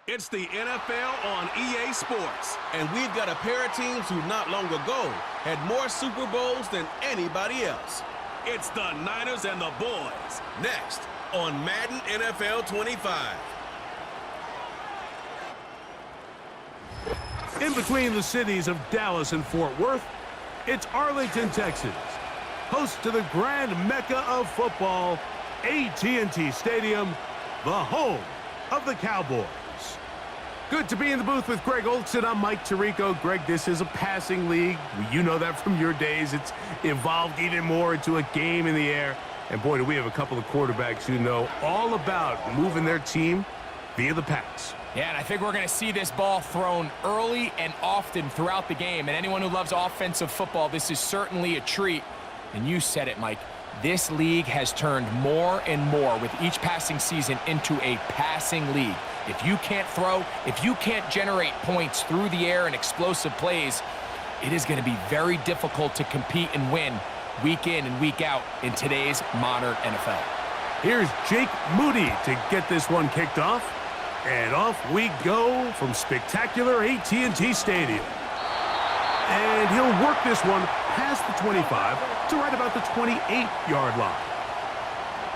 It's the NFL on EA Sports. And we've got a pair of teams who not long ago had more Super Bowls than anybody else. It's the Niners and the Boys. Next on Madden NFL 25. In between the cities of Dallas and Fort Worth, it's Arlington, Texas. Host to the grand mecca of football, AT&T Stadium, the home of the Cowboys. Good to be in the booth with Greg Olson. I'm Mike Tirico. Greg, this is a passing league. You know that from your days. It's evolved even more into a game in the air. And boy, do we have a couple of quarterbacks who know all about moving their team via the pass. Yeah, and I think we're going to see this ball thrown early and often throughout the game. And anyone who loves offensive football, this is certainly a treat. And you said it, Mike. This league has turned more and more with each passing season into a passing league. If you can't throw, if you can't generate points through the air and explosive plays, it is going to be very difficult to compete and win week in and week out in today's modern NFL. Here's Jake Moody to get this one kicked off. And off we go from spectacular AT&T Stadium. And he'll work this one past the 25 to right about the 28-yard line.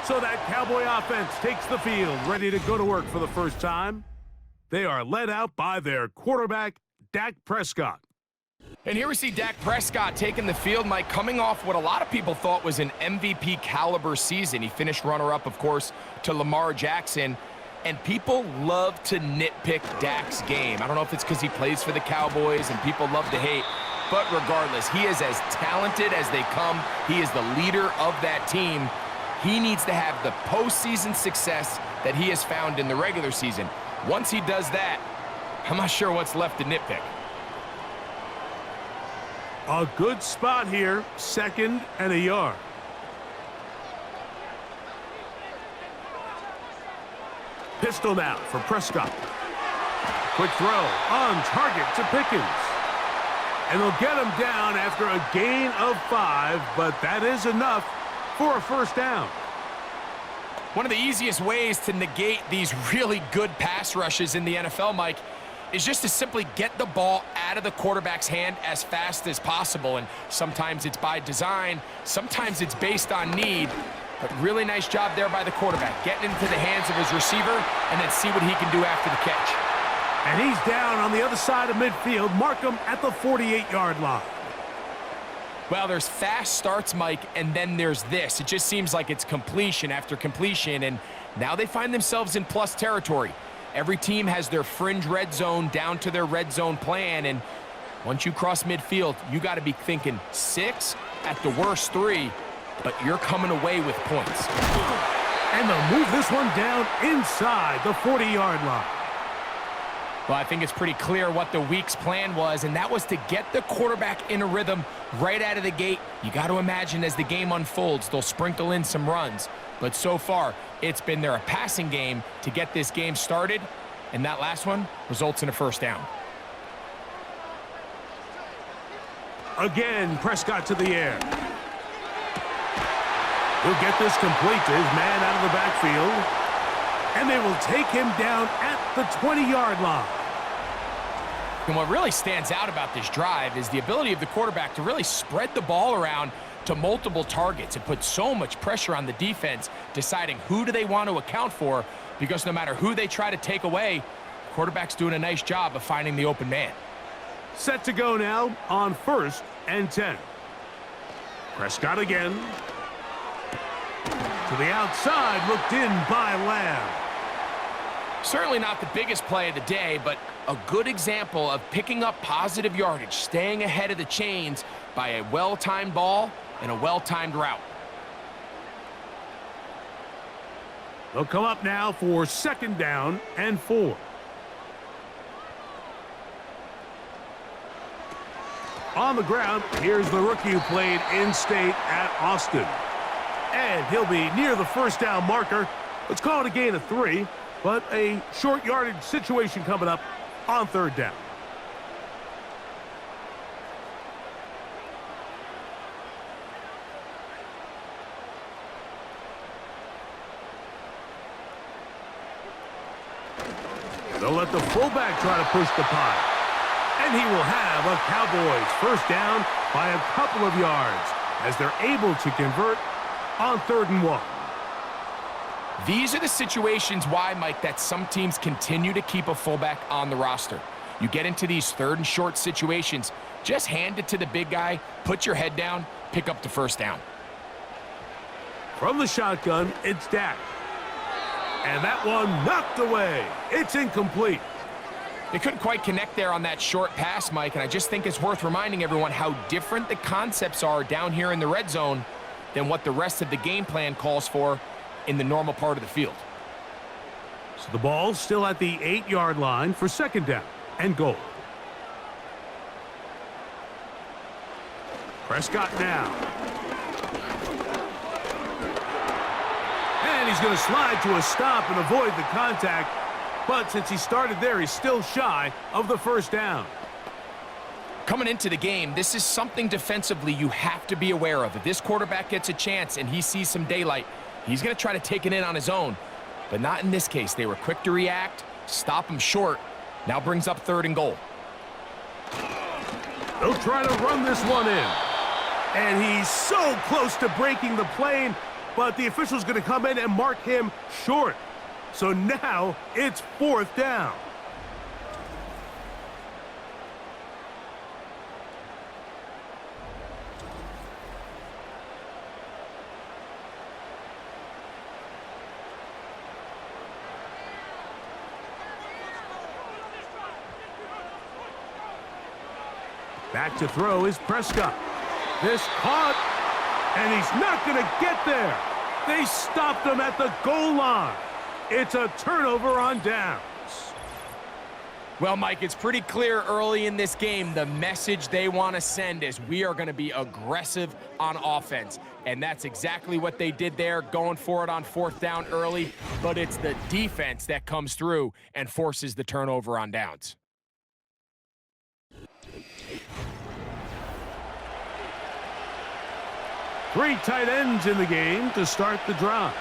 So that Cowboy offense takes the field, ready to go to work for the first time. They are led out by their quarterback, Dak Prescott. And here we see Dak Prescott taking the field, Mike, coming off what a lot of people thought was an MVP caliber season. He finished runner-up, of course, to Lamar Jackson. And people love to nitpick Dak's game. I don't know if it's because he plays for the Cowboys and people love to hate. But regardless, he is as talented as they come. He is the leader of that team. He needs to have the postseason success that he has found in the regular season. Once he does that, I'm not sure what's left to nitpick. A good spot here, 2nd and a yard. Pistol now for Prescott. Quick throw on target to Pickens. And they'll get him down after a gain of 5, but that is enough for a first down. One of the easiest ways to negate these really good pass rushes in the NFL, Mike, is just to simply get the ball out of the quarterback's hand as fast as possible. And sometimes it's by design, sometimes it's based on need. But really nice job there by the quarterback, getting into the hands of his receiver and then see what he can do after the catch. And he's down on the other side of midfield. Mark him at the 48-yard line. Well, there's fast starts, Mike, and then there's this. It just seems like it's completion after completion, and now they find themselves in plus territory. Every team has their fringe red zone down to their red zone plan, and once you cross midfield, you got to be thinking 6, at the worst 3, but you're coming away with points. And they'll move this one down inside the 40-yard line. Well, I think it's pretty clear what the week's plan was, and that was to get the quarterback in a rhythm right out of the gate. You got to imagine as the game unfolds, they'll sprinkle in some runs. But so far, it's been their passing game to get this game started, and that last one results in a first down. Again, Prescott to the air. He'll get this complete to his man out of the backfield. And they will take him down at the 20-yard line. And what really stands out about this drive is the ability of the quarterback to really spread the ball around to multiple targets. It puts so much pressure on the defense deciding who do they want to account for, because no matter who they try to take away, the quarterback's doing a nice job of finding the open man. Set to go now on 1st and 10. Prescott again. To the outside, looked in by Lamb. Certainly not the biggest play of the day, but a good example of picking up positive yardage, staying ahead of the chains by a well-timed ball and a well-timed route. They'll come up now for 2nd down and 4. On the ground, here's the rookie who played in-state at Austin. And he'll be near the first down marker. Let's call it a gain of 3, but a short yardage situation coming up on 3rd down. They'll let the fullback try to push the pile. And he will have a Cowboys first down by a couple of yards as they're able to convert on 3rd and 1. These are the situations why, Mike, that some teams continue to keep a fullback on the roster. You get into these 3rd and short situations, just hand it to the big guy, put your head down, pick up the first down. From the shotgun, it's Dak. And that one knocked away. It's incomplete. They couldn't quite connect there on that short pass, Mike, and I just think it's worth reminding everyone how different the concepts are down here in the red zone than what the rest of the game plan calls for in the normal part of the field. So the ball's still at the 8-yard line for 2nd down and goal. Prescott now. And he's going to slide to a stop and avoid the contact. But since he started there, he's still shy of the first down. Coming into the game, this is something defensively you have to be aware of. If this quarterback gets a chance and he sees some daylight, he's going to try to take it in on his own. But not in this case. They were quick to react, stop him short. Now brings up 3rd and goal. They'll try to run this one in. And he's so close to breaking the plane, but the official's going to come in and mark him short. So now it's 4th down. Back to throw is Prescott. This caught, and he's not going to get there. They stopped him at the goal line. It's a turnover on downs. Well, Mike, it's pretty clear early in this game the message they want to send is we are going to be aggressive on offense. And that's exactly what they did there, going for it on 4th down early. But it's the defense that comes through and forces the turnover on downs. Three tight ends in the game to start the drive.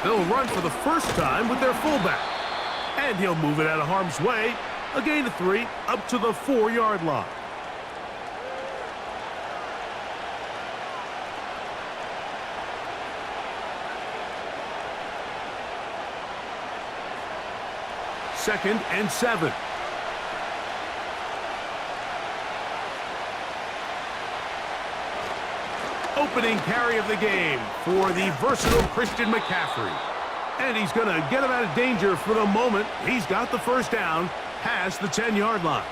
They'll run for the first time with their fullback. And he'll move it out of harm's way. A gain of 3 up to the 4-yard line. Second and 7. Opening carry of the game for the versatile Christian McCaffrey. And he's going to get him out of danger for the moment. He's got the first down past the 10-yard line.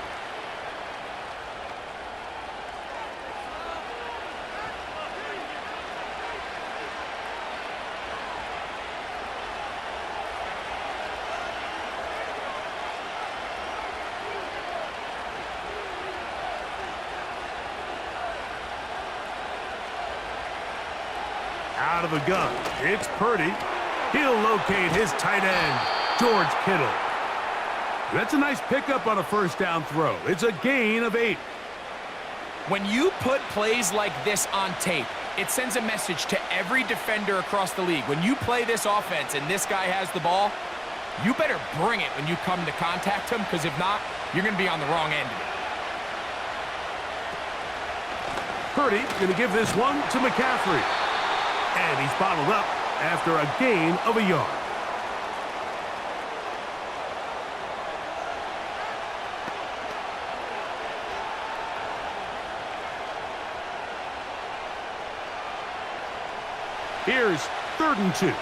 Out of the gun, it's Purdy. He'll locate his tight end, George Kittle. That's a nice pickup on a first down throw. It's a gain of 8. When you put plays like this on tape, it sends a message to every defender across the league. When you play this offense and this guy has the ball, you better bring it when you come to contact him, because if not, you're going to be on the wrong end of it. Purdy going to give this one to McCaffrey. And he's bottled up after a gain of a yard. Here's 3rd and 2.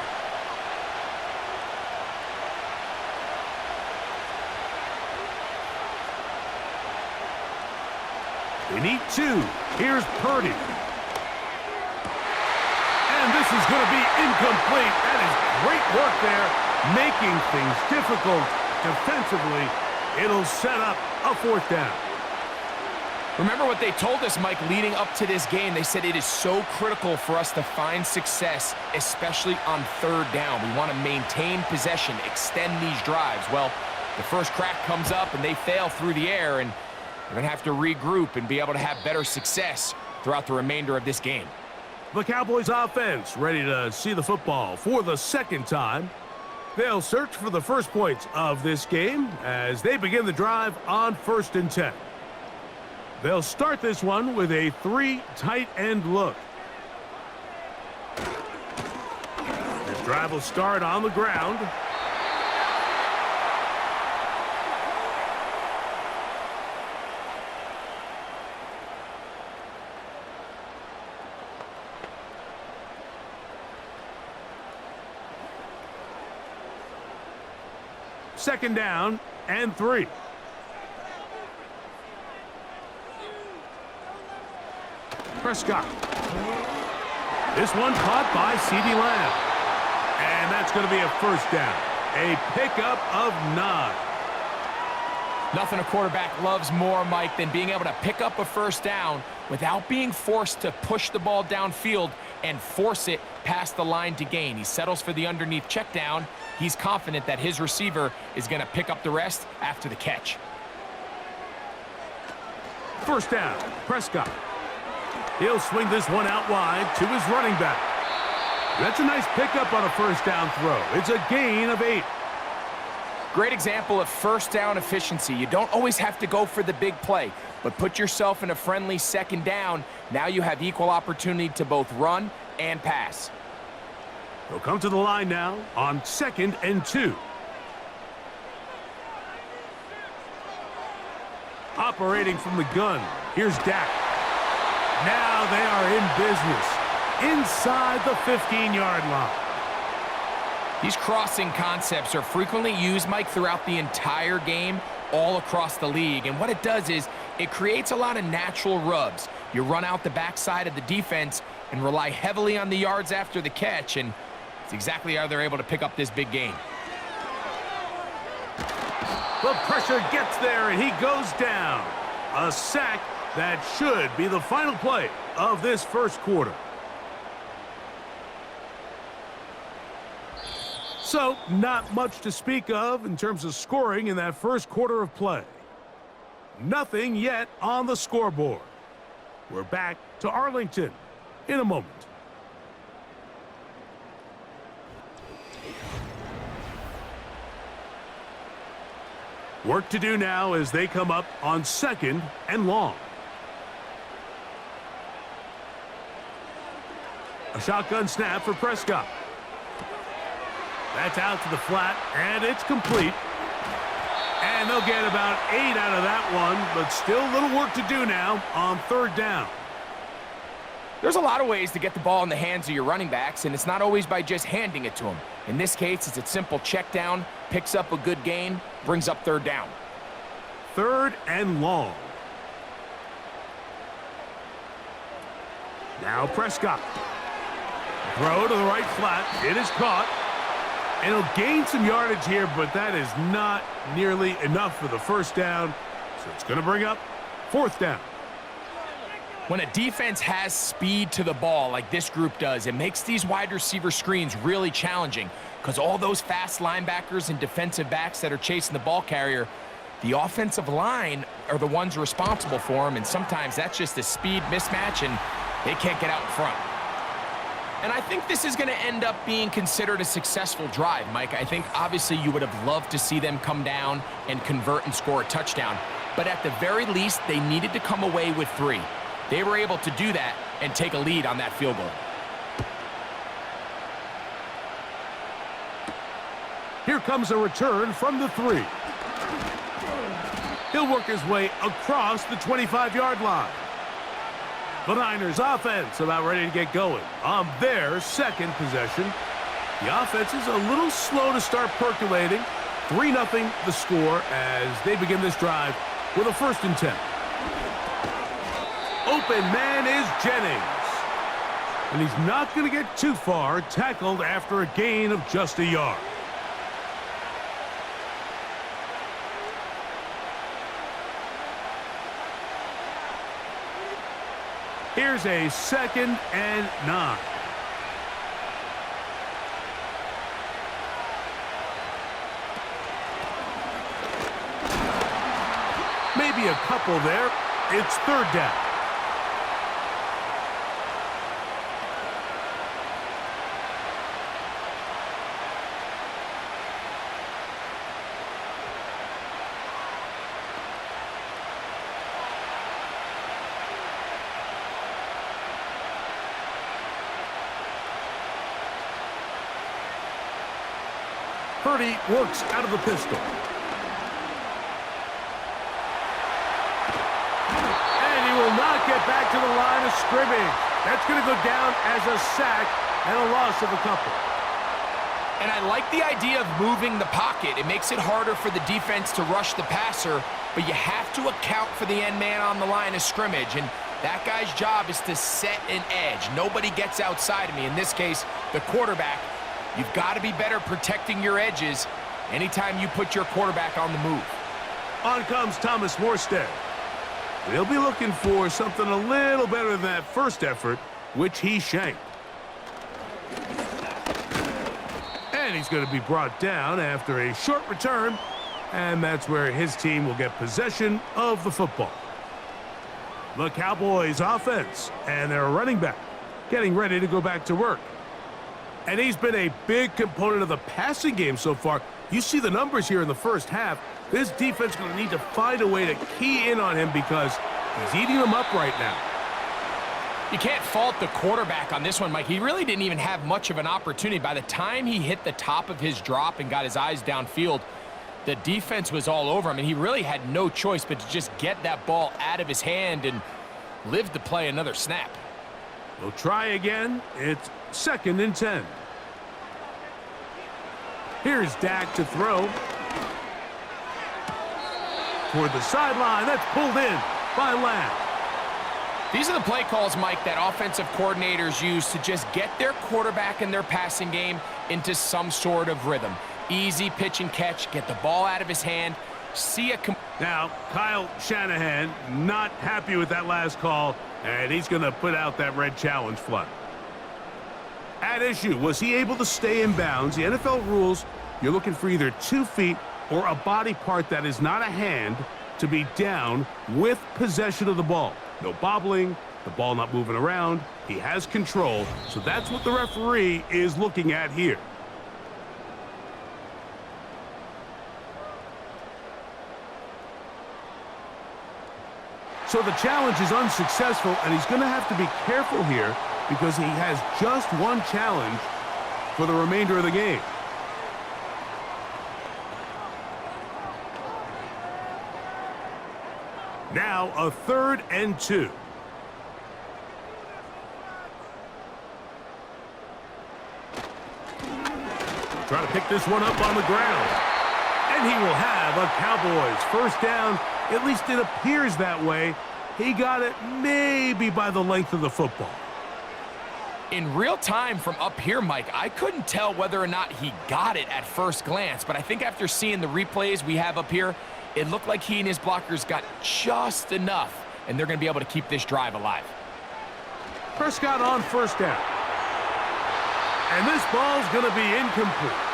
They need 2. Here's Purdy. And this is going to be incomplete. That is great work there, making things difficult defensively. It'll set up a 4th down. Remember what they told us, Mike, leading up to this game. They said it is so critical for us to find success, especially on 3rd down. We want to maintain possession, extend these drives. Well, the first crack comes up and they fail through the air, and they're going to have to regroup and be able to have better success throughout the remainder of this game. The Cowboys offense ready to see the football for the 2nd time. They'll search for the first points of this game as they begin the drive on 1st and 10. They'll start this one with a 3 tight end look. This drive will start on the ground. Second down and 3. Prescott. This one caught by CeeDee Lamb. And that's going to be a first down. A pickup of 9. Nothing a quarterback loves more, Mike, than being able to pick up a first down without being forced to push the ball downfield and force it past the line to gain. He settles for the underneath check down. He's confident that his receiver is going to pick up the rest after the catch. First down, Prescott. He'll swing this one out wide to his running back. That's a nice pickup on a first down throw. It's a gain of 8. Great example of first down efficiency. You don't always have to go for the big play, but put yourself in a friendly second down. Now you have equal opportunity to both run and pass. They'll come to the line now on 2nd and 2. Operating from the gun, here's Dak. Now they are in business inside the 15-yard line. These crossing concepts are frequently used, Mike, throughout the entire game, all across the league. And what it does is it creates a lot of natural rubs. You run out the backside of the defense and rely heavily on the yards after the catch, and it's exactly how they're able to pick up this big gain. The pressure gets there, and he goes down. A sack that should be the final play of this first quarter. So, not much to speak of in terms of scoring in that first quarter of play. Nothing yet on the scoreboard. We're back to Arlington in a moment. Work to do now as they come up on 2nd and long. A shotgun snap for Prescott. That's out to the flat, and it's complete. And they'll get about 8 out of that one, but still a little work to do now on 3rd down. There's a lot of ways to get the ball in the hands of your running backs, and it's not always by just handing it to them. In this case, it's a simple check down, picks up a good gain, brings up 3rd down. 3rd and long. Now Prescott. Throw to the right flat. It is caught. And he'll gain some yardage here, but that is not nearly enough for the first down. So it's going to bring up 4th down. When a defense has speed to the ball like this group does, it makes these wide receiver screens really challenging because all those fast linebackers and defensive backs that are chasing the ball carrier, the offensive line are the ones responsible for them, and sometimes that's just a speed mismatch, and they can't get out in front. And I think this is going to end up being considered a successful drive, Mike. I think obviously you would have loved to see them come down and convert and score a touchdown. But at the very least, they needed to come away with 3. They were able to do that and take a lead on that field goal. Here comes a return from the 3. He'll work his way across the 25-yard line. The Niners offense about ready to get going on their 2nd possession. The offense is a little slow to start percolating. 3-0 the score as they begin this drive with a 1st and 10. Open man is Jennings. And he's not going to get too far, tackled after a gain of just a yard. Here's a 2nd and 9. Maybe a couple there. It's 3rd down. Purdy works out of the pistol. And he will not get back to the line of scrimmage. That's going to go down as a sack and a loss of a couple. And I like the idea of moving the pocket. It makes it harder for the defense to rush the passer, but you have to account for the end man on the line of scrimmage. And that guy's job is to set an edge. Nobody gets outside of me. In this case, the quarterback. You've got to be better protecting your edges anytime you put your quarterback on the move. On comes Thomas Morstead. They'll be looking for something a little better than that first effort, which he shanked. And he's going to be brought down after a short return, and that's where his team will get possession of the football. The Cowboys offense and their running back getting ready to go back to work. And he's been a big component of the passing game so far. You see the numbers here in the first half. This defense is going to need to find a way to key in on him because he's eating them up right now. You can't fault the quarterback on this one, Mike. He really didn't even have much of an opportunity. By the time he hit the top of his drop and got his eyes downfield, the defense was all over him, and he really had no choice but to just get that ball out of his hand and live to play another snap. We'll try again. It's 2nd and 10. Here's Dak to throw. Toward the sideline. That's pulled in by Lamb. These are the play calls, Mike, that offensive coordinators use to just get their quarterback and their passing game into some sort of rhythm. Easy pitch and catch, get the ball out of his hand, see a... Now, Kyle Shanahan not happy with that last call, and he's going to put out that red challenge flag. At issue, was he able to stay in bounds? The NFL rules, you're looking for either 2 feet or a body part that is not a hand to be down with possession of the ball. No bobbling, the ball not moving around. He has control, so that's what the referee is looking at here. So the challenge is unsuccessful, and he's going to have to be careful here because he has just one challenge for the remainder of the game. Now a 3rd and 2. Try to pick this one up on the ground. And he will have a Cowboys first down. At least it appears that way. He got it maybe by the length of the football. In real time from up here, Mike, I couldn't tell whether or not he got it at first glance, but I think after seeing the replays we have up here, it looked like he and his blockers got just enough, and they're going to be able to keep this drive alive. Prescott on first down. And this ball's going to be incomplete.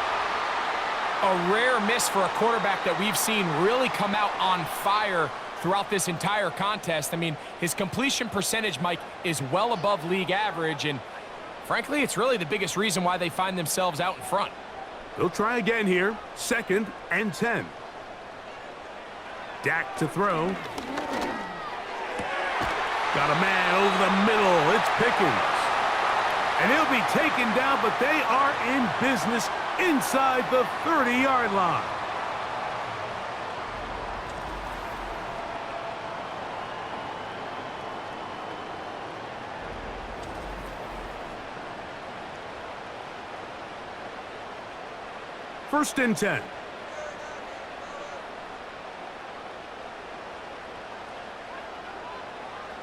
A rare miss for a quarterback that we've seen really come out on fire throughout this entire contest. I mean, his completion percentage, Mike, is well above league average, and frankly, it's really the biggest reason why they find themselves out in front. They'll try again here. 2nd and 10. Dak to throw. Got a man over the middle. It's Pickens. And he'll be taken down, but they are in business inside the 30-yard line. First and 10.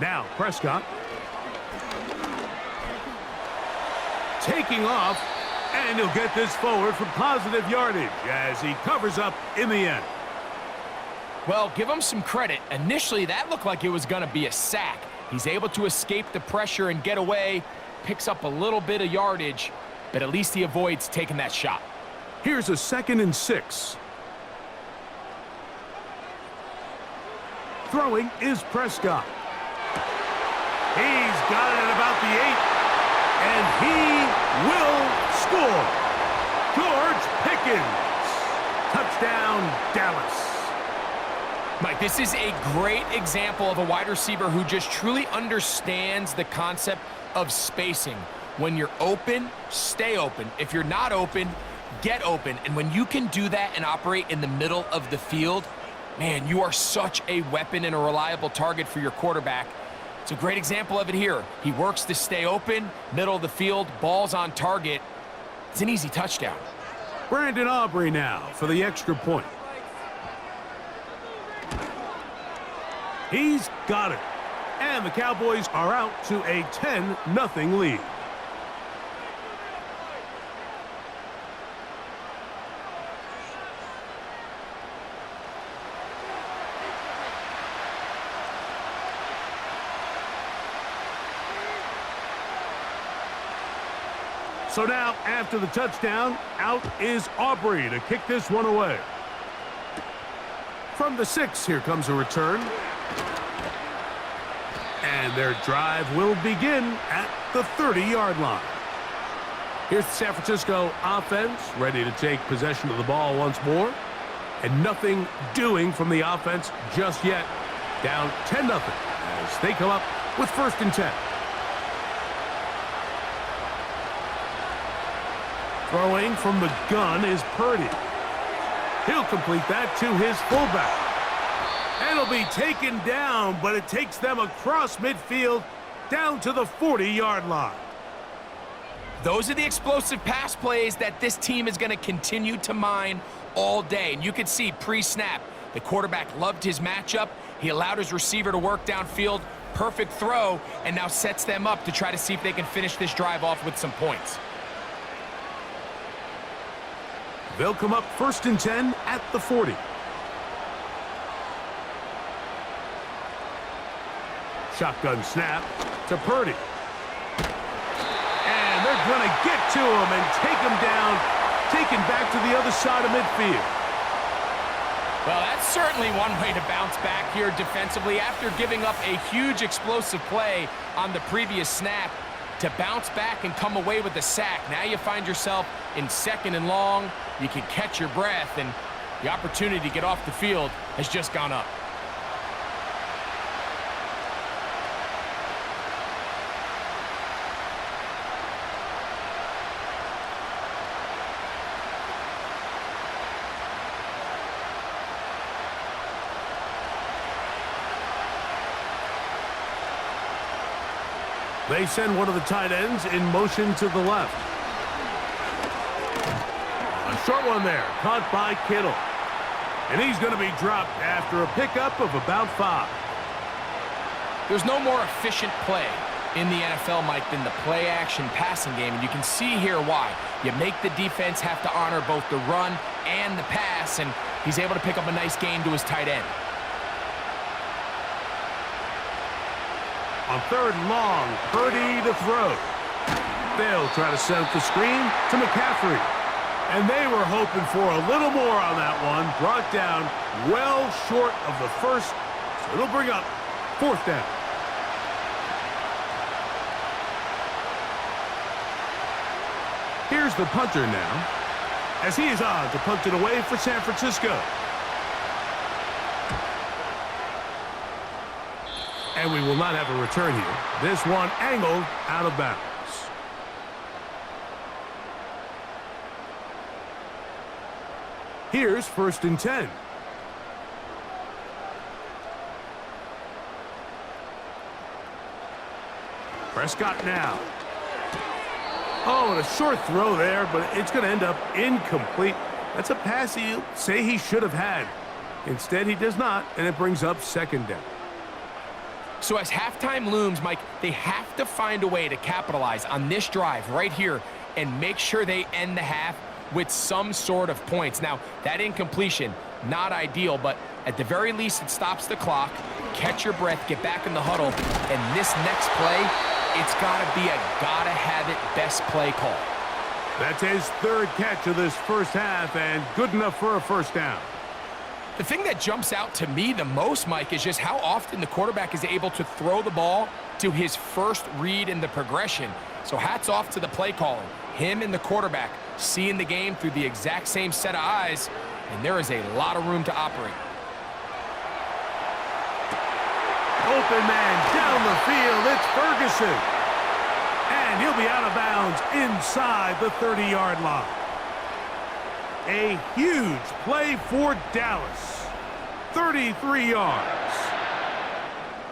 Now Prescott taking off, and he'll get this forward for positive yardage as he covers up in the end. Well, give him some credit. Initially, that looked like it was going to be a sack. He's able to escape the pressure and get away, picks up a little bit of yardage, but at least he avoids taking that shot. Here's a 2nd and 6. Throwing is Prescott. He's got it at about the 8, and he will score. George Pickens. Touchdown, Dallas. Mike, this is a great example of a wide receiver who just truly understands the concept of spacing. When you're open, stay open. If you're not open, get open. And when you can do that and operate in the middle of the field, man, you are such a weapon and a reliable target for your quarterback. It's a great example of it here. He works to stay open, middle of the field, ball's on target. It's an easy touchdown. Brandon Aubrey now for the extra point. He's got it. And the Cowboys are out to a 10-0 lead. So now, after the touchdown, out is Aubrey to kick this one away. From the 6, here comes a return. And their drive will begin at the 30-yard line. Here's the San Francisco offense, ready to take possession of the ball once more. And nothing doing from the offense just yet. Down 10-0 as they come up with 1st and 10. Throwing from the gun is Purdy. He'll complete that to his fullback. And it'll be taken down, but it takes them across midfield down to the 40-yard line. Those are the explosive pass plays that this team is going to continue to mine all day. And you can see pre-snap, the quarterback loved his matchup. He allowed his receiver to work downfield. Perfect throw, and now sets them up to try to see if they can finish this drive off with some points. They'll come up 1st and 10 at the 40. Shotgun snap to Purdy. And they're going to get to him and take him down, taken back to the other side of midfield. Well, that's certainly one way to bounce back here defensively after giving up a huge explosive play on the previous snap. To bounce back and come away with the sack. Now you find yourself in 2nd and long. You can catch your breath, and the opportunity to get off the field has just gone up. They send one of the tight ends in motion to the left. A short one there, caught by Kittle. And he's going to be dropped after a pickup of about 5. There's no more efficient play in the NFL, Mike, than the play-action passing game. And you can see here why. You make the defense have to honor both the run and the pass, and he's able to pick up a nice gain to his tight end. On 3rd and long, Purdy to throw. They'll try to set up the screen to McCaffrey. And they were hoping for a little more on that one. Brought down well short of the first. So it'll bring up 4th down. Here's the punter now, as he is on to punt it away for San Francisco. And we will not have a return here. This one angled out of bounds. Here's 1st and 10. Prescott now. Oh, and a short throw there, but it's going to end up incomplete. That's a pass you say he should have had. Instead, he does not, and it brings up 2nd down. So as halftime looms, Mike, they have to find a way to capitalize on this drive right here and make sure they end the half with some sort of points. Now, that incompletion, not ideal, but at the very least, it stops the clock. Catch your breath, get back in the huddle, and this next play, it's got to be a gotta-have-it best play call. That's his 3rd catch of this first half, and good enough for a 1st down. The thing that jumps out to me the most, Mike, is just how often the quarterback is able to throw the ball to his first read in the progression. So hats off to the play caller. Him and the quarterback seeing the game through the exact same set of eyes, and there is a lot of room to operate. Open man down the field. It's Ferguson. And he'll be out of bounds inside the 30-yard line. a huge play for Dallas. 33 yards.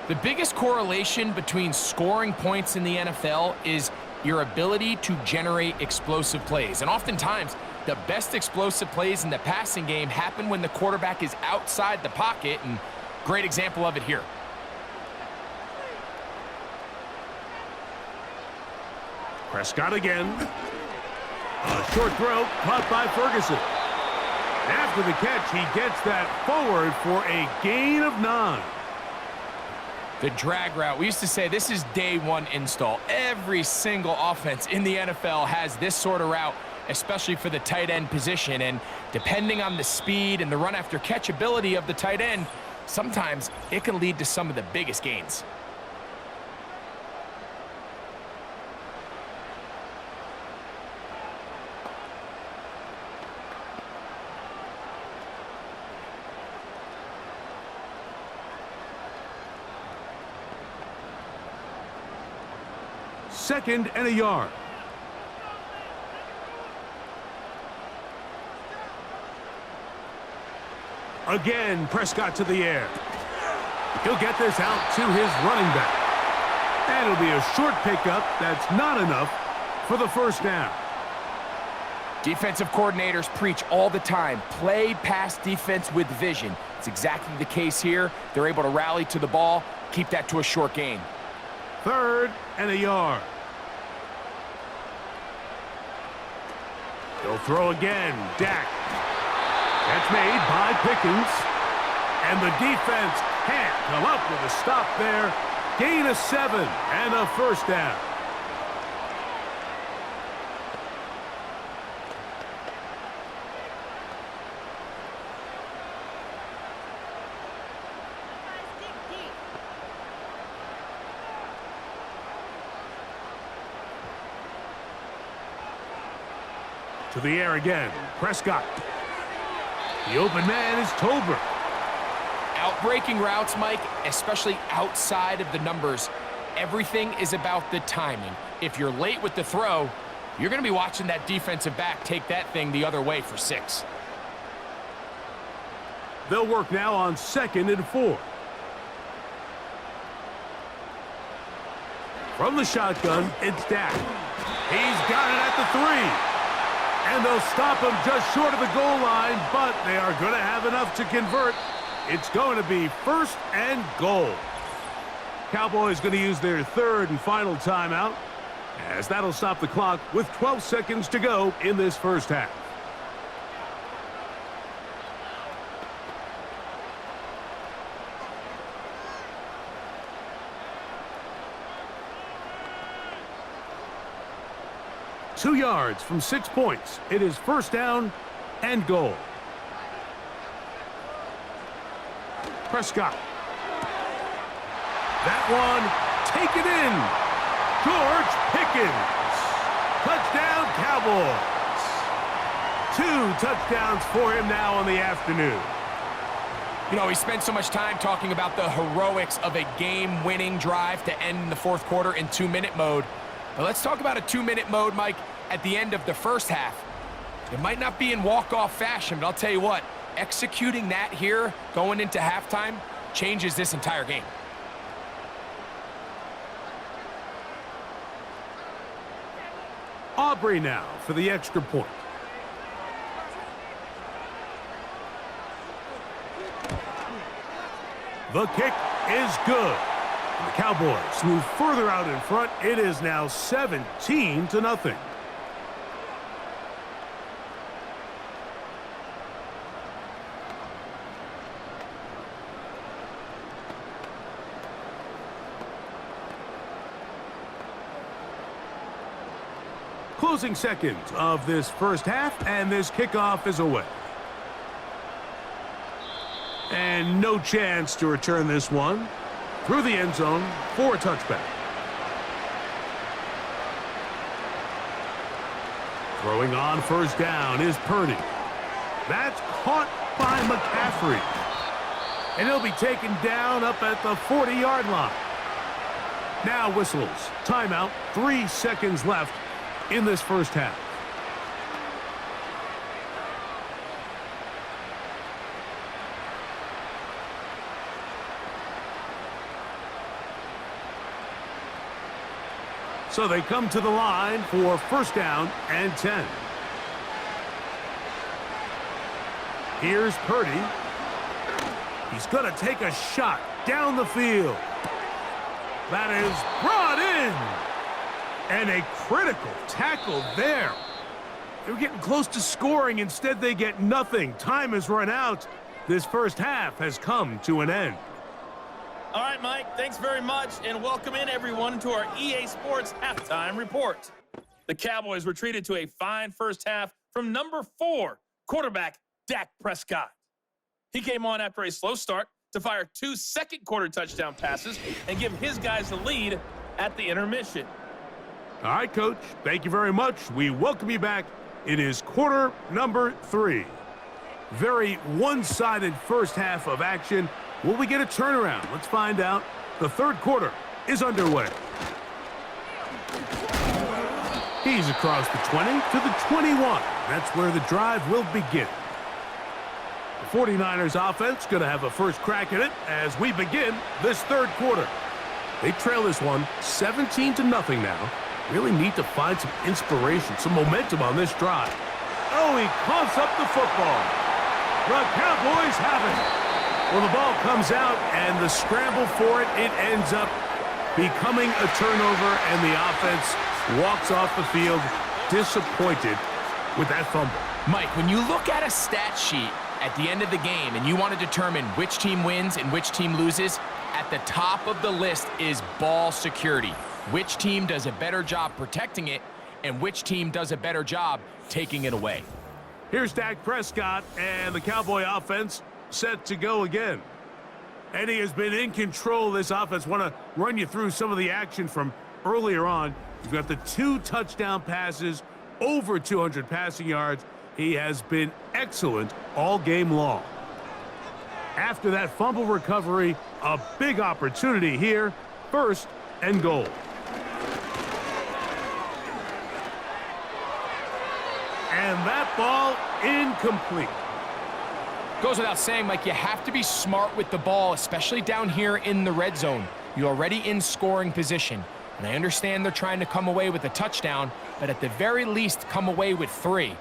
The biggest correlation between scoring points in the NFL is your ability to generate explosive plays. And oftentimes, the best explosive plays in the passing game happen when the quarterback is outside the pocket, and great example of it here. Prescott again. A short throw caught by Ferguson. After the catch, he gets that forward for a gain of 9. The drag route. We used to say this is day one install. Every single offense in the NFL has this sort of route, especially for the tight end position. And depending on the speed and the run after catch ability of the tight end, sometimes it can lead to some of the biggest gains. Second and a yard. Again, Prescott to the air. He'll get this out to his running back. And it'll be a short pickup that's not enough for the first down. Defensive coordinators preach all the time, play pass defense with vision. It's exactly the case here. They're able to rally to the ball, keep that to a short gain. Third and a yard. He'll throw again. Dak. That's made by Pickens. And the defense can't come up with a stop there. Gain of 7 and a first down. To the air again. Prescott. The open man is Tolbert. Outbreaking routes, Mike, especially outside of the numbers, everything is about the timing. If you're late with the throw, you're going to be watching that defensive back take that thing the other way for 6. They'll work now on 2nd and 4. From the shotgun, it's Dak. He's got it at the 3. And they'll stop him just short of the goal line, but they are going to have enough to convert. It's going to be 1st and goal. Cowboys going to use their 3rd and final timeout, as that'll stop the clock with 12 seconds to go in this first half. Two yards from 6 points. It is first down and goal. Prescott. That one taken in. George Pickens. Touchdown, Cowboys. 2 touchdowns for him now on the afternoon. You know, we spent so much time talking about the heroics of a game-winning drive to end the fourth quarter in 2-minute mode. But let's talk about a 2-minute mode, Mike, at the end of the first half. It might not be in walk-off fashion, but I'll tell you what, executing that here going into halftime changes this entire game. Aubrey now for the extra point. The kick is good. The Cowboys move further out in front. It is now 17-0. Closing seconds of this first half, and this kickoff is away. And no chance to return this one through the end zone for a touchback. Throwing on first down is Purdy. That's caught by McCaffrey. And he'll be taken down up at the 40-yard line. Now whistles. Timeout. 3 seconds left in this first half. So they come to the line for first down and 10. Here's Purdy. He's going to take a shot down the field. That is brought in. And a critical tackle there. They were getting close to scoring. Instead, they get nothing. Time has run out. This first half has come to an end. All right, Mike, thanks very much, and welcome in, everyone, to our EA Sports Halftime Report. The Cowboys were treated to a fine first half from number 4, quarterback Dak Prescott. He came on after a slow start to fire 2 second-quarter touchdown passes and give his guys the lead at the intermission. All right, Coach, thank you very much. We welcome you back. It is quarter number 3. Very one-sided first half of action. Will we get a turnaround? Let's find out. The third quarter is underway. He's across the 20 to the 21. That's where the drive will begin. The 49ers offense going to have a first crack at it as we begin this third quarter. They trail this one 17-0 now. Really need to find some inspiration, some momentum on this drive. Oh, he coughs up the football. The Cowboys have it. Well, the ball comes out, and the scramble for it, it ends up becoming a turnover, and the offense walks off the field disappointed with that fumble. Mike, when you look at a stat sheet at the end of the game and you want to determine which team wins and which team loses, at the top of the list is ball security. Which team does a better job protecting it, and which team does a better job taking it away. Here's Dak Prescott, and the Cowboy offense set to go again. And he has been in control of this offense. Want to run you through some of the action from earlier on. You've got the 2 touchdown passes, over 200 passing yards. He has been excellent all game long. After that fumble recovery, a big opportunity here. First and goal. And that ball incomplete. Goes without saying, Mike, you have to be smart with the ball, especially down here in the red zone. You're already in scoring position. And I understand they're trying to come away with a touchdown, but at the very least, come away with 3.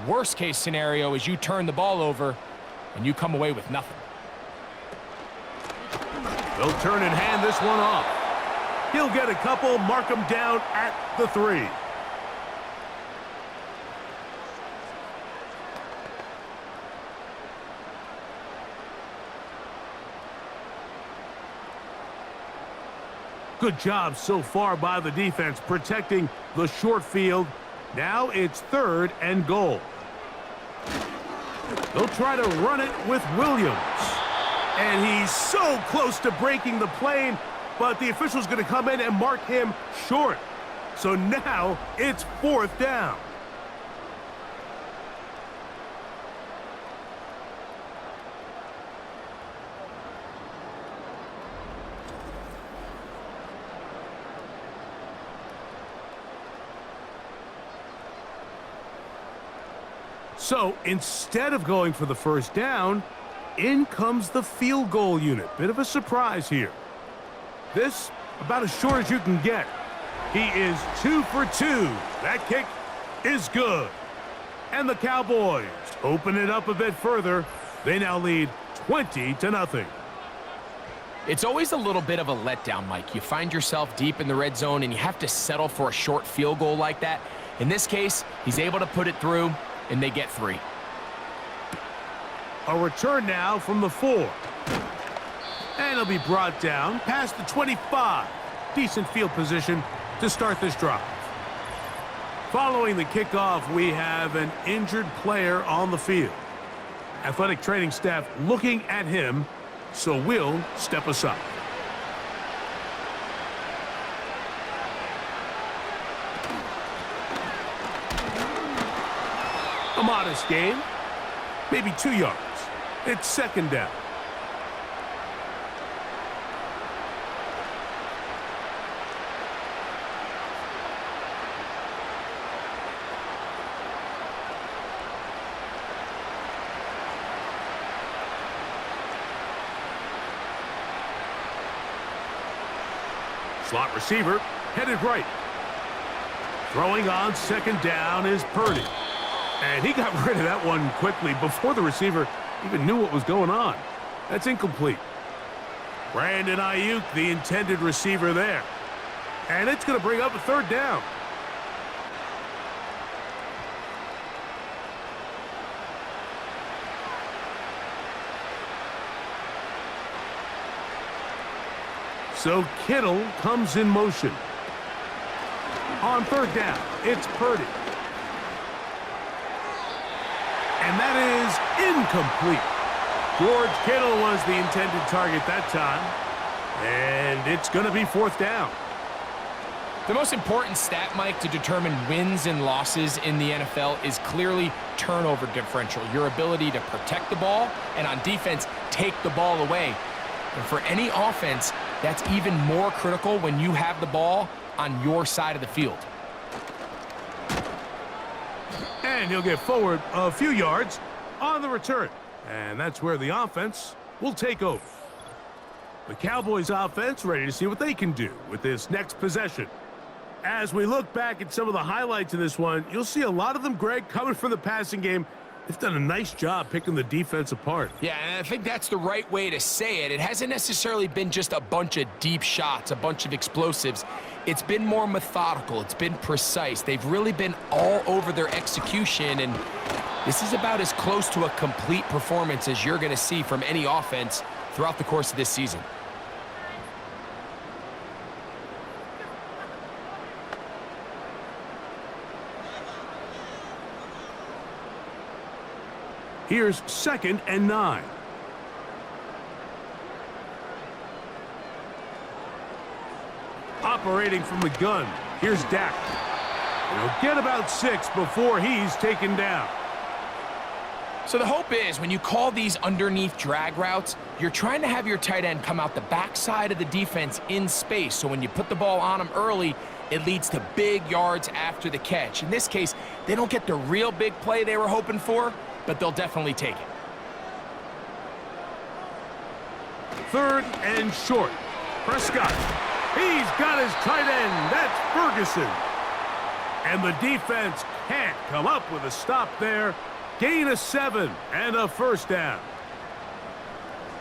Worst case scenario is you turn the ball over and you come away with nothing. They'll turn and hand this one off. He'll get a couple, mark him down at the 3. Good job so far by the defense protecting the short field. Now it's third and goal. They'll try to run it with Williams. And he's so close to breaking the plane, but the official's going to come in and mark him short. So now it's fourth down. So instead of going for the first down, in comes the field goal unit. Bit of a surprise here. This about as short as you can get. He is 2 for 2. That kick is good. And the Cowboys open it up a bit further. They now lead 20-0. It's always a little bit of a letdown, Mike. You find yourself deep in the red zone and you have to settle for a short field goal like that. In this case, he's able to put it through, and they get 3. A return now from the 4. And he'll be brought down past the 25. Decent field position to start this drive. Following the kickoff, we have an injured player on the field. Athletic training staff looking at him, so we'll step aside. A modest game, maybe 2 yards. It's second down. Slot receiver headed right. Throwing on second down is Purdy. And he got rid of that one quickly before the receiver even knew what was going on. That's incomplete. Brandon Ayuk, the intended receiver there. And it's going to bring up a third down. So Kittle comes in motion. On third down, it's Purdy. And that is incomplete. George Kittle was the intended target that time. And it's going to be fourth down. The most important stat, Mike, to determine wins and losses in the NFL is clearly turnover differential, your ability to protect the ball and on defense, take the ball away. And for any offense, that's even more critical when you have the ball on your side of the field. And he'll get forward a few yards on the return. And that's where the offense will take over. The Cowboys offense ready to see what they can do with this next possession. As we look back at some of the highlights of this one, you'll see a lot of them, Greg, coming from the passing game. They've done a nice job picking the defense apart. Yeah, and I think that's the right way to say it. It hasn't necessarily been just a bunch of deep shots, a bunch of explosives. It's been more methodical. It's been precise. They've really been all over their execution, and this is about as close to a complete performance as you're going to see from any offense throughout the course of this season. Here's 2nd and 9. Operating from the gun, here's Dak. He'll get about 6 before he's taken down. So the hope is when you call these underneath drag routes, you're trying to have your tight end come out the backside of the defense in space. So when you put the ball on him early, it leads to big yards after the catch. In this case, they don't get the real big play they were hoping for, but they'll definitely take it. 3rd and short. Prescott. He's got his tight end. That's Ferguson. And the defense can't come up with a stop there. Gain of 7 and a first down.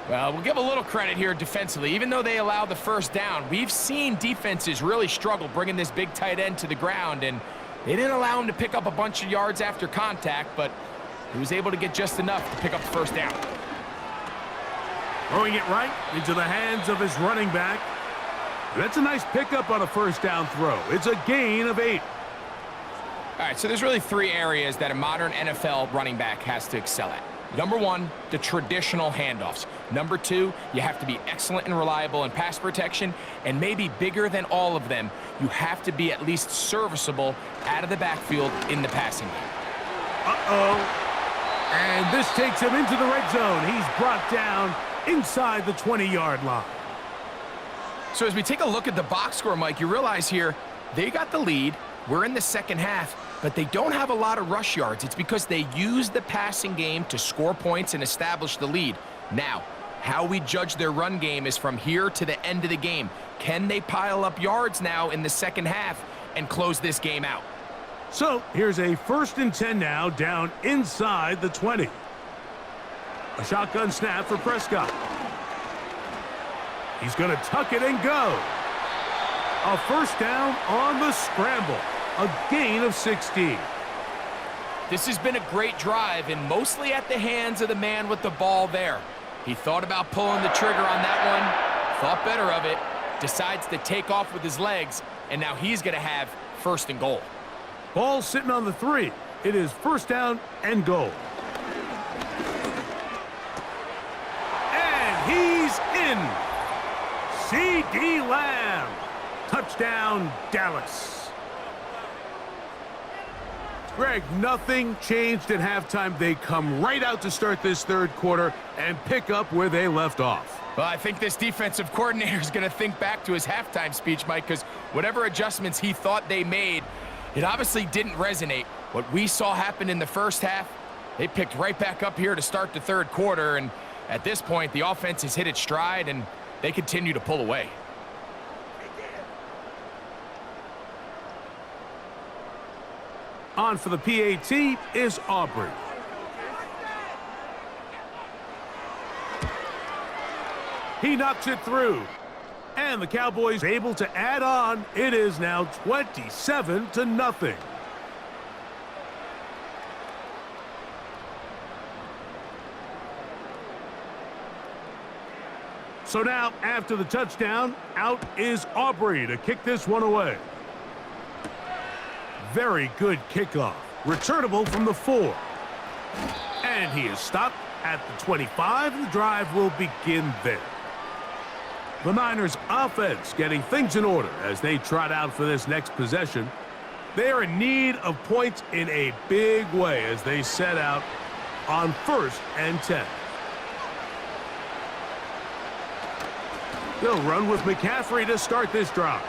Well, we'll give a little credit here defensively. Even though they allowed the first down, we've seen defenses really struggle bringing this big tight end to the ground, and they didn't allow him to pick up a bunch of yards after contact, but he was able to get just enough to pick up the first down. Throwing it right into the hands of his running back. That's a nice pickup on a first down throw. It's a gain of 8. All right, so there's really 3 areas that a modern NFL running back has to excel at. Number 1, the traditional handoffs. Number 2, you have to be excellent and reliable in pass protection. And maybe bigger than all of them, you have to be at least serviceable out of the backfield in the passing game. Uh-oh. And this takes him into the red zone. He's brought down inside the 20-yard line. So as we take a look at the box score, Mike, you realize here they got the lead. We're in the second half, but they don't have a lot of rush yards. It's because they use the passing game to score points and establish the lead. Now, how we judge their run game is from here to the end of the game. Can they pile up yards now in the second half and close this game out? So here's a 1st and 10 now, down inside the 20. A shotgun snap for Prescott. He's going to tuck it and go. A first down on the scramble. A gain of 16. This has been a great drive, and mostly at the hands of the man with the ball there. He thought about pulling the trigger on that one, thought better of it, decides to take off with his legs, and now he's going to have 1st and goal. Ball sitting on the 3. It is 1st down and goal. And he's in. C.D. Lamb. Touchdown, Dallas. Greg, nothing changed at halftime. They come right out to start this 3rd quarter and pick up where they left off. Well, I think this defensive coordinator is going to think back to his halftime speech, Mike, because whatever adjustments he thought they made, it obviously didn't resonate. What we saw happen in the first half, they picked right back up here to start the 3rd quarter, and at this point, the offense has hit its stride, and they continue to pull away. On for the PAT is Aubrey. He knocks it through. And the Cowboys able to add on. It is now 27-0. So now, after the touchdown, out is Aubrey to kick this one away. Very good kickoff. Returnable from the 4. And he is stopped at the 25. The drive will begin there. The Niners offense getting things in order as they trot out for this next possession. They are in need of points in a big way as they set out on 1st and 10. They'll run with McCaffrey to start this drive.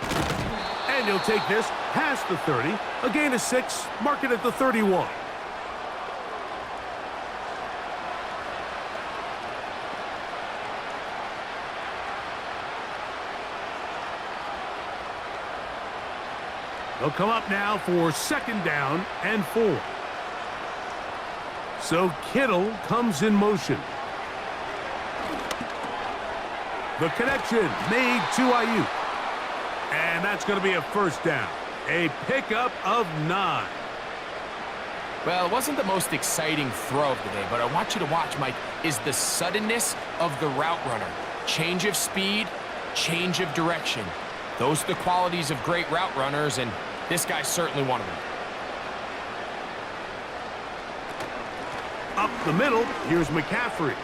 And he'll take this past the 30. A gain of 6, mark it at the 31. They'll come up now for 2nd down and 4. So Kittle comes in motion. The connection made to Ayuk. And that's going to be a 1st down. A pickup of 9. Well, it wasn't the most exciting throw of the day, but I want you to watch, Mike, is the suddenness of the route runner. Change of speed, change of direction. Those are the qualities of great route runners, and this guy's certainly one of them. Up the middle, here's McCaffrey.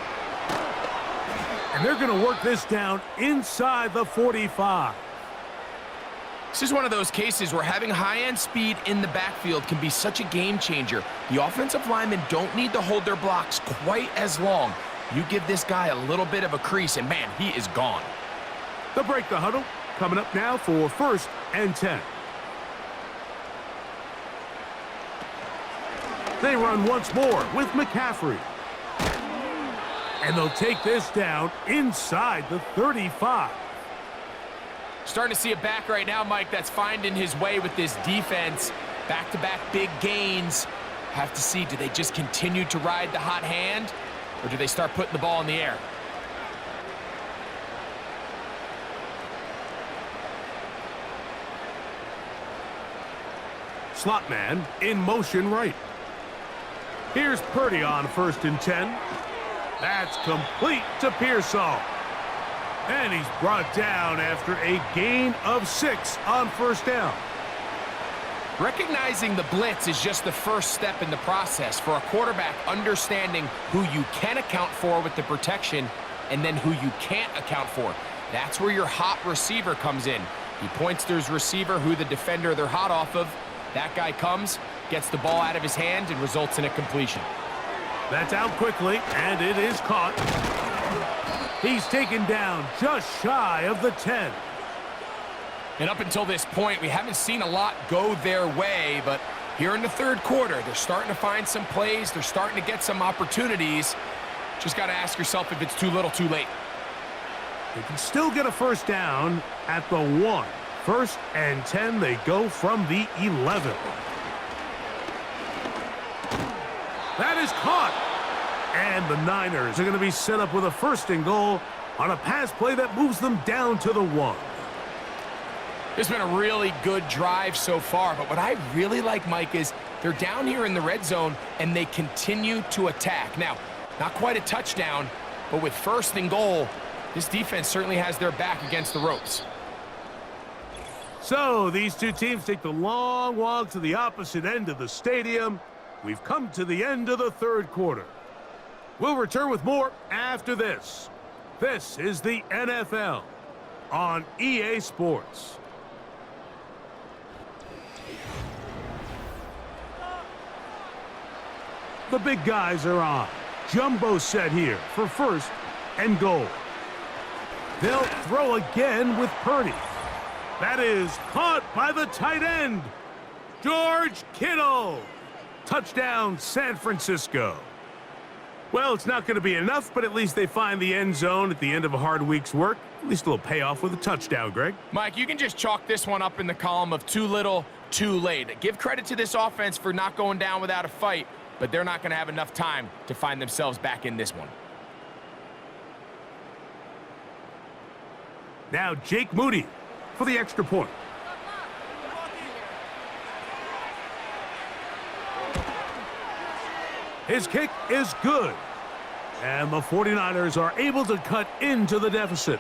And they're going to work this down inside the 45. This is one of those cases where having high-end speed in the backfield can be such a game changer. The offensive linemen don't need to hold their blocks quite as long. You give this guy a little bit of a crease, and man, he is gone. They'll break the huddle. Coming up now for 1st and 10. They run once more with McCaffrey. And they'll take this down inside the 35. Starting to see a back right now, Mike, that's finding his way with this defense. Back-to-back big gains. Have to see, do they just continue to ride the hot hand, or do they start putting the ball in the air? Slot man in motion right. Here's Purdy on 1st and 10. That's complete to Pearsall. And he's brought down after a gain of 6 on 1st down. Recognizing the blitz is just the first step in the process for a quarterback, understanding who you can account for with the protection and then who you can't account for. That's where your hot receiver comes in. He points to his receiver, who the defender they're hot off of. That guy comes, gets the ball out of his hand, and results in a completion. That's out quickly, and it is caught. He's taken down just shy of the 10. And up until this point, we haven't seen a lot go their way, but here in the 3rd quarter, they're starting to find some plays. They're starting to get some opportunities. Just got to ask yourself if it's too little, too late. They can still get a 1st down at the 1. 1st and 10, they go from the 11. That is caught. And the Niners are going to be set up with a 1st and goal on a pass play that moves them down to the 1. It's been a really good drive so far, but what I really like, Mike, is they're down here in the red zone, and they continue to attack. Now, not quite a touchdown, but with 1st and goal, this defense certainly has their back against the ropes. So these two teams take the long walk to the opposite end of the stadium. We've come to the end of the 3rd quarter. We'll return with more after this. This is the NFL on EA Sports. The big guys are on. Jumbo set here for 1st and goal. They'll throw again with Purdy. That is caught by the tight end, George Kittle. Touchdown, San Francisco. Well, it's not going to be enough, but at least they find the end zone at the end of a hard week's work. At least a little payoff with a touchdown, Greg. Mike, you can just chalk this one up in the column of too little, too late. Give credit to this offense for not going down without a fight, but they're not going to have enough time to find themselves back in this one. Now Jake Moody for the extra point. His kick is good. And the 49ers are able to cut into the deficit.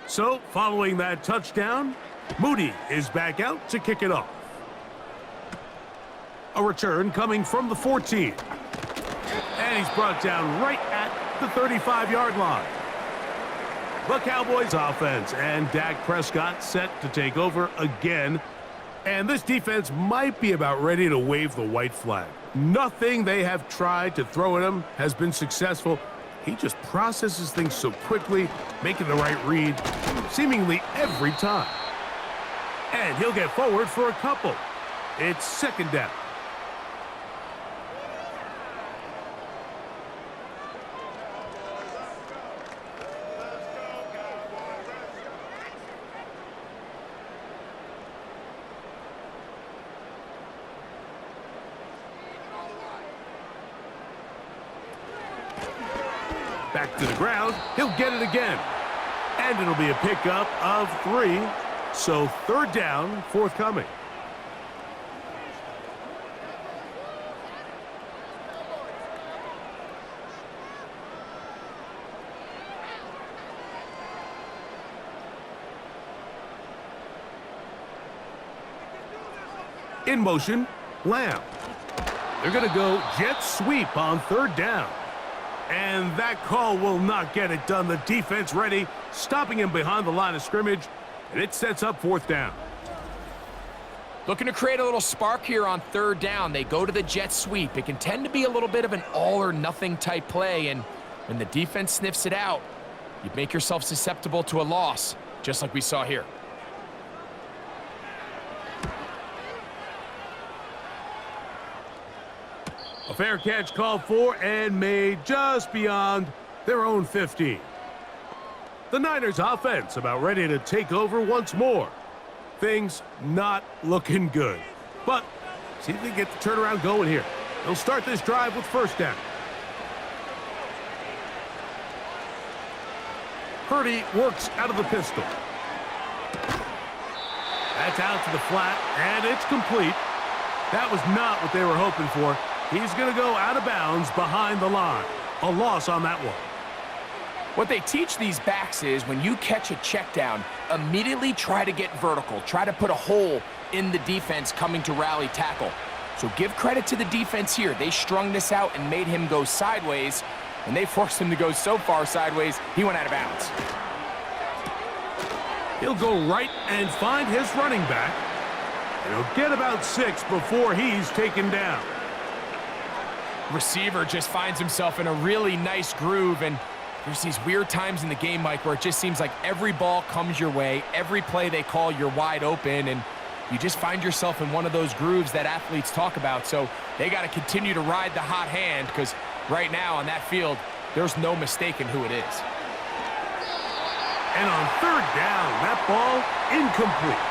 So, following that touchdown, Moody is back out to kick it off. A return coming from the 14. And he's brought down right at the 35-yard line. The Cowboys offense and Dak Prescott set to take over again. And this defense might be about ready to wave the white flag. Nothing they have tried to throw at him has been successful. He just processes things so quickly, making the right read seemingly every time. And he'll get forward for a couple. It's second down. Back to the ground. He'll get it again. And it'll be a pickup of 3. So third down, forthcoming. In motion, Lamb. They're going to go jet sweep on third down. And that call will not get it done. The defense ready, stopping him behind the line of scrimmage, and it sets up fourth down. Looking to create a little spark here on third down. They go to the jet sweep. It can tend to be a little bit of an all-or-nothing type play, and when the defense sniffs it out, you make yourself susceptible to a loss, just like we saw here. A fair catch called for and made just beyond their own 50. The Niners offense about ready to take over once more. Things not looking good. But see if they get the turnaround going here. They'll start this drive with first down. Purdy works out of the pistol. That's out to the flat, and it's complete. That was not what they were hoping for. He's going to go out of bounds behind the line. A loss on that one. What they teach these backs is when you catch a check down, immediately try to get vertical. Try to put a hole in the defense coming to rally tackle. So give credit to the defense here. They strung this out and made him go sideways, and they forced him to go so far sideways, he went out of bounds. He'll go right and find his running back. He'll get about 6 before he's taken down. Receiver just finds himself in a really nice groove, and there's these weird times in the game, Mike, where it just seems like every ball comes your way, every play they call, you're wide open, and you just find yourself in one of those grooves that athletes talk about. So they got to continue to ride the hot hand, because right now on that field, there's no mistaking who it is. And on third down, that ball incomplete.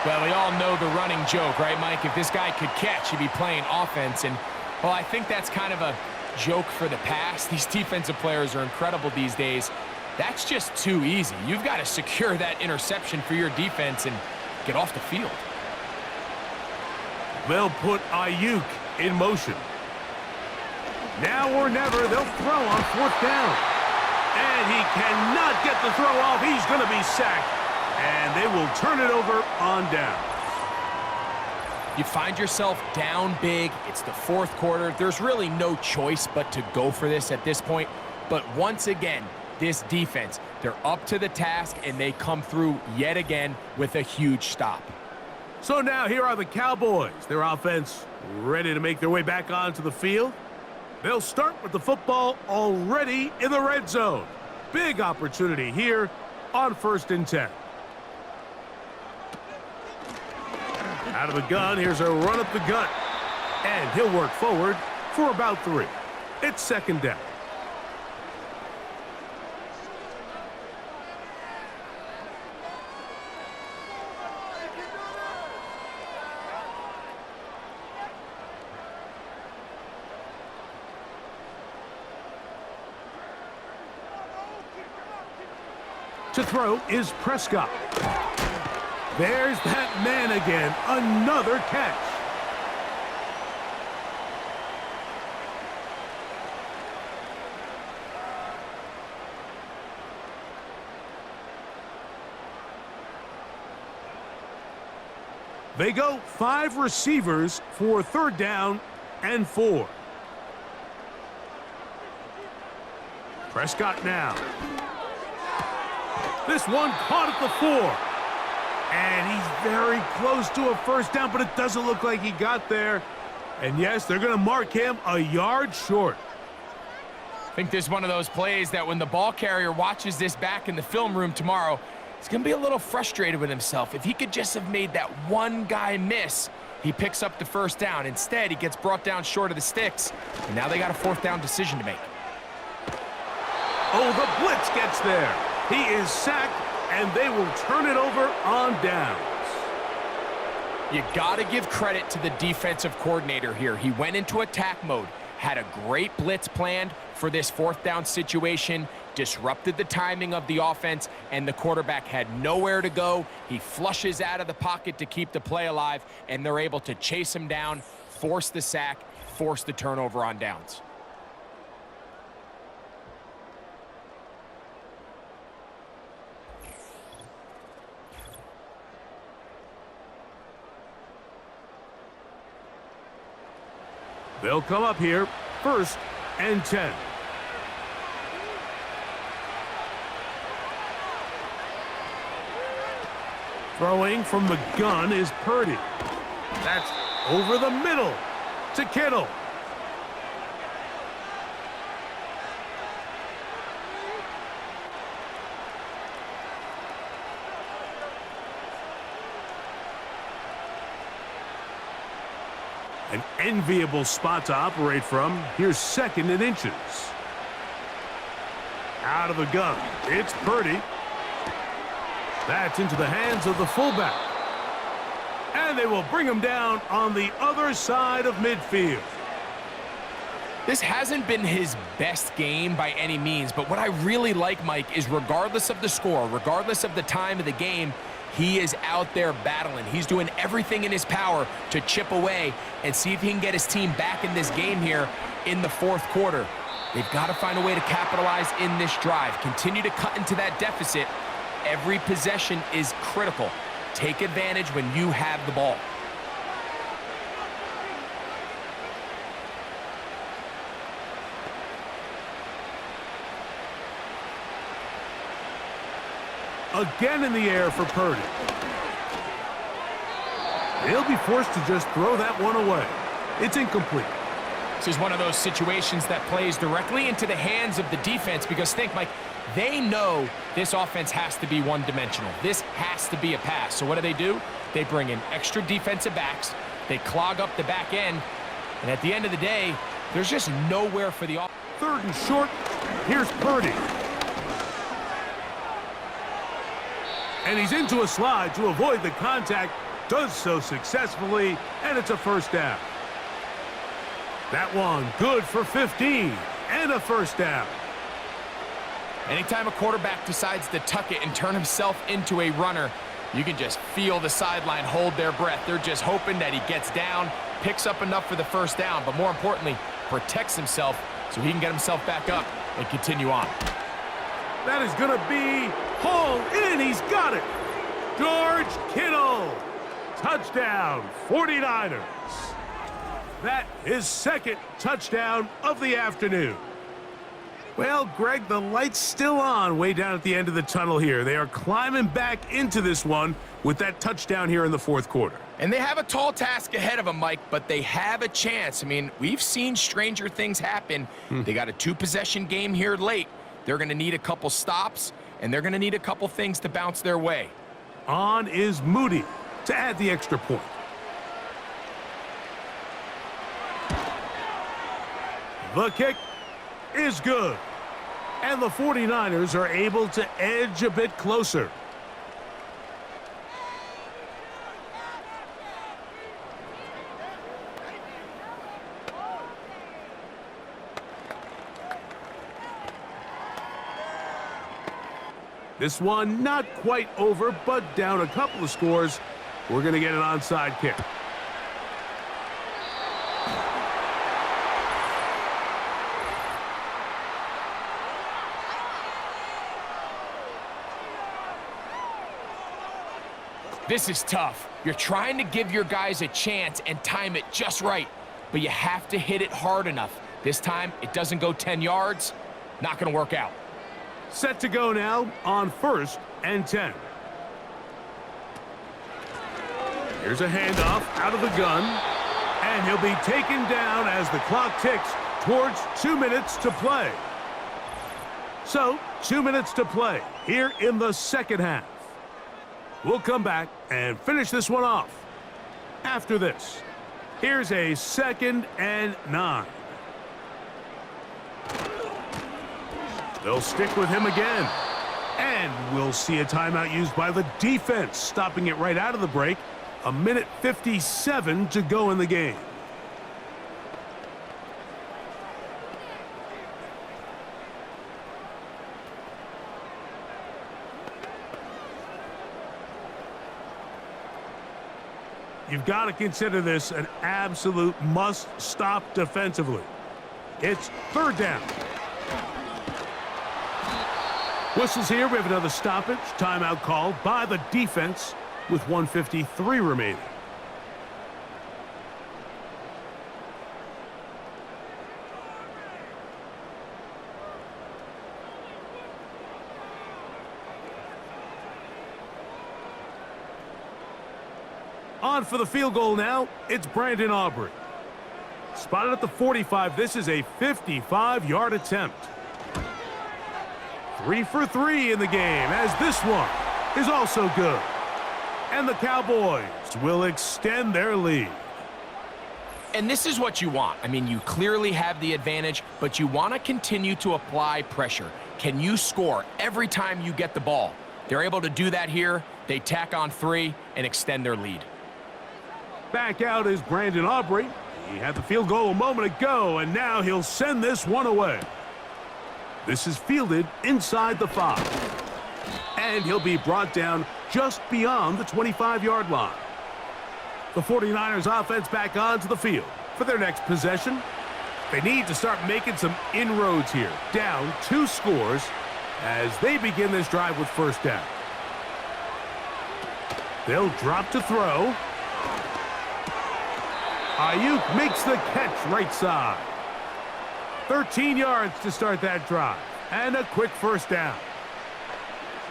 Well, we all know the running joke, right, Mike? If this guy could catch, he'd be playing offense, and well, I think that's kind of a joke for the past. These defensive players are incredible these days. That's just too easy. You've got to secure that interception for your defense and get off the field. They'll put Ayuk in motion. Now or never, they'll throw on fourth down. And he cannot get the throw off. He's going to be sacked. And they will turn it over on down. You find yourself down big. It's the fourth quarter. There's really no choice but to go for this at this point. But once again, this defense, they're up to the task, and they come through yet again with a huge stop. So now here are the Cowboys. Their offense ready to make their way back onto the field. They'll start with the football already in the red zone. Big opportunity here on 1st and 10. Out of the gun, here's a run up the gut. And he'll work forward for about 3. It's second down. To throw is Prescott. There's that man again. Another catch. They go 5 receivers for third down and 4. Prescott now. This one caught at the 4. And he's very close to a first down, but it doesn't look like he got there. And yes, they're going to mark him a yard short. I think this is one of those plays that when the ball carrier watches this back in the film room tomorrow, he's going to be a little frustrated with himself. If he could just have made that one guy miss, he picks up the first down. Instead, he gets brought down short of the sticks, and now they got a fourth down decision to make. Oh, the blitz gets there. He is sacked, and they will turn it over on downs. You got to give credit to the defensive coordinator here. He went into attack mode, had a great blitz planned for this fourth down situation, disrupted the timing of the offense, and the quarterback had nowhere to go. He flushes out of the pocket to keep the play alive, and they're able to chase him down, force the sack, force the turnover on downs. They'll come up here, 1st and 10. Throwing from the gun is Purdy. That's over the middle to Kittle. An enviable spot to operate from. Here's 2nd and inches. Out of the gun, it's Purdy. That's into the hands of the fullback. And they will bring him down on the other side of midfield. This hasn't been his best game by any means, but what I really like, Mike, is regardless of the score, regardless of the time of the game, he is out there battling. He's doing everything in his power to chip away and see if he can get his team back in this game here in the 4th quarter. They've got to find a way to capitalize in this drive. Continue to cut into that deficit. Every possession is critical. Take advantage when you have the ball. Again in the air for Purdy. He'll be forced to just throw that one away. It's incomplete. This is one of those situations that plays directly into the hands of the defense because think, Mike, they know this offense has to be one-dimensional. This has to be a pass. So what do? They bring in extra defensive backs. They clog up the back end. And at the end of the day, there's just nowhere for the offense. 3rd and short. Here's Purdy. And he's into a slide to avoid the contact. Does so successfully, and it's a first down. That one good for 15 and a first down. Anytime a quarterback decides to tuck it and turn himself into a runner, you can just feel the sideline hold their breath. They're just hoping that he gets down, picks up enough for the first down, but more importantly, protects himself so he can get himself back up and continue on. That is going to be hauled in. He's got it. George Kittle. Touchdown, 49ers. That is 2nd touchdown of the afternoon. Well, Greg, the light's still on way down at the end of the tunnel here. They are climbing back into this one with that touchdown here in the 4th quarter. And they have a tall task ahead of them, Mike, but they have a chance. I mean, we've seen stranger things happen. They got a 2-possession game here late. They're going to need a couple stops, and they're going to need a couple things to bounce their way. On is Moody to add the extra point. The kick is good. And the 49ers are able to edge a bit closer. This one not quite over, but down a couple of scores. We're going to get an onside kick. This is tough. You're trying to give your guys a chance and time it just right, but you have to hit it hard enough. This time, it doesn't go 10 yards. Not going to work out. Set to go now on 1st and 10. Here's a handoff out of the gun, and he'll be taken down as the clock ticks towards 2 minutes to play. So, 2 minutes to play here in the second half. We'll come back and finish this one off after this. Here's a 2nd and 9. They'll stick with him again. And we'll see a timeout used by the defense, stopping it right out of the break. 1:57 to go in the game. You've got to consider this an absolute must-stop defensively. It's 3rd down. Whistles here. We have another stoppage. Timeout called by the defense with 1:53 remaining. On for the field goal now. It's Brandon Aubrey. Spotted at the 45. This is a 55-yard attempt. 3 for 3 in the game, as this one is also good. And the Cowboys will extend their lead. And this is what you want. I mean, you clearly have the advantage, but you want to continue to apply pressure. Can you score every time you get the ball? They're able to do that here. They tack on 3 and extend their lead. Back out is Brandon Aubrey. He had the field goal a moment ago, and now he'll send this one away. This is fielded inside the 5. And he'll be brought down just beyond the 25-yard line. The 49ers offense back onto the field for their next possession. They need to start making some inroads here. Down 2 scores as they begin this drive with 1st down. They'll drop to throw. Ayuk makes the catch right side. 13 yards to start that drive. And a quick 1st down.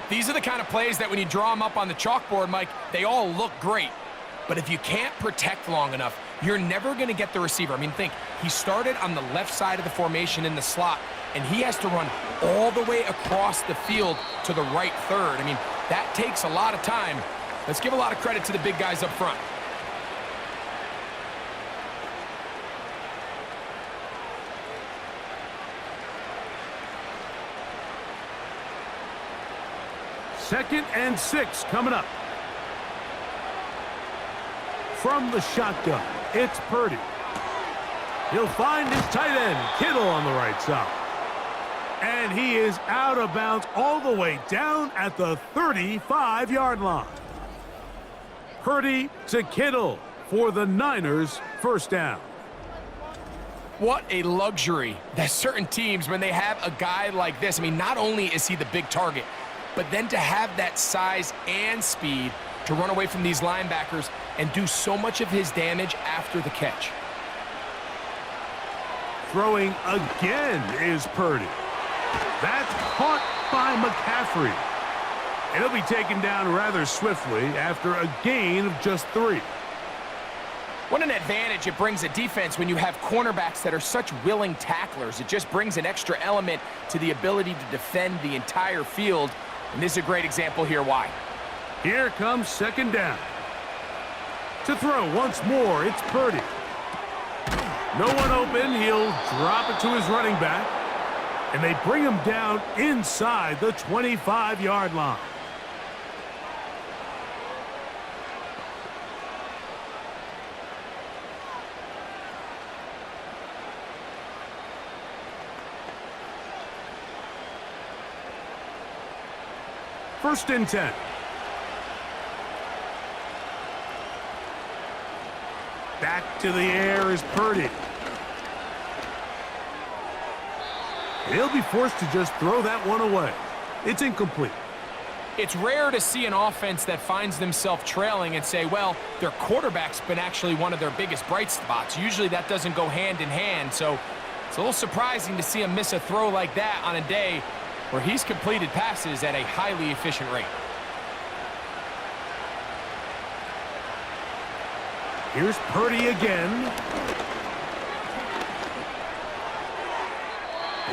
These are the kind of plays that when you draw them up on the chalkboard, Mike, they all look great. But if you can't protect long enough, you're never going to get the receiver. I mean, think, he started on the left side of the formation in the slot, and he has to run all the way across the field to the right 3rd. I mean, that takes a lot of time. Let's give a lot of credit to the big guys up front. Second and 6 coming up. From the shotgun, it's Purdy. He'll find his tight end, Kittle, on the right side. And he is out of bounds all the way down at the 35-yard line. Purdy to Kittle for the Niners' 1st down. What a luxury that certain teams, when they have a guy like this, I mean, not only is he the big target, but then to have that size and speed to run away from these linebackers and do so much of his damage after the catch. Throwing again is Purdy. That's caught by McCaffrey. And he'll be taken down rather swiftly after a gain of just 3. What an advantage it brings a defense when you have cornerbacks that are such willing tacklers. It just brings an extra element to the ability to defend the entire field. And this is a great example here why. Here comes 2nd down. To throw once more, it's Purdy. No one open. He'll drop it to his running back. And they bring him down inside the 25-yard line. First and 10. Back to the air is Purdy. He'll be forced to just throw that one away. It's incomplete. It's rare to see an offense that finds themselves trailing and say, well, their quarterback's been actually one of their biggest bright spots. Usually that doesn't go hand in hand, so it's a little surprising to see him miss a throw like that on a day where he's completed passes at a highly efficient rate. Here's Purdy again.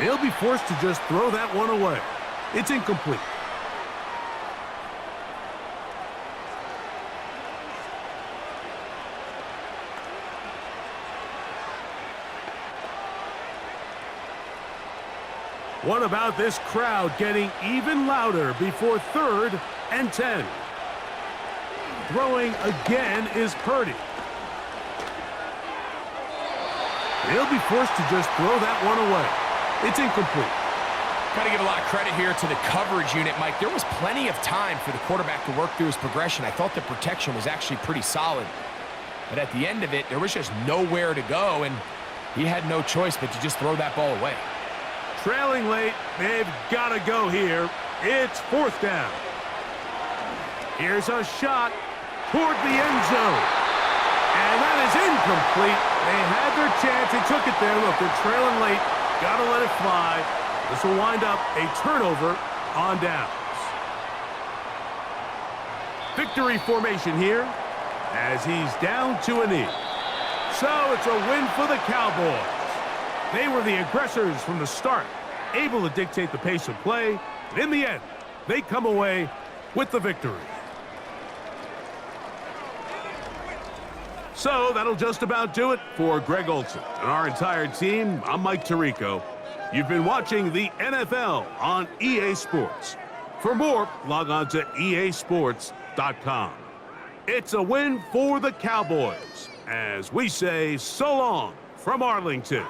He'll be forced to just throw that one away. It's incomplete. What about this crowd getting even louder before 3rd and 10? Throwing again is Purdy. He'll be forced to just throw that one away. It's incomplete. Got to give a lot of credit here to the coverage unit, Mike. There was plenty of time for the quarterback to work through his progression. I thought the protection was actually pretty solid. But at the end of it, there was just nowhere to go, and he had no choice but to just throw that ball away. Trailing late, they've got to go here. It's 4th down. Here's a shot toward the end zone. And that is incomplete. They had their chance. They took it there. Look, they're trailing late. Got to let it fly. This will wind up a turnover on downs. Victory formation here as he's down to a knee. So it's a win for the Cowboys. They were the aggressors from the start, able to dictate the pace of play. And in the end, they come away with the victory. So that'll just about do it for Greg Olson and our entire team. I'm Mike Tirico. You've been watching the NFL on EA Sports. For more, log on to easports.com. It's a win for the Cowboys as we say so long from Arlington.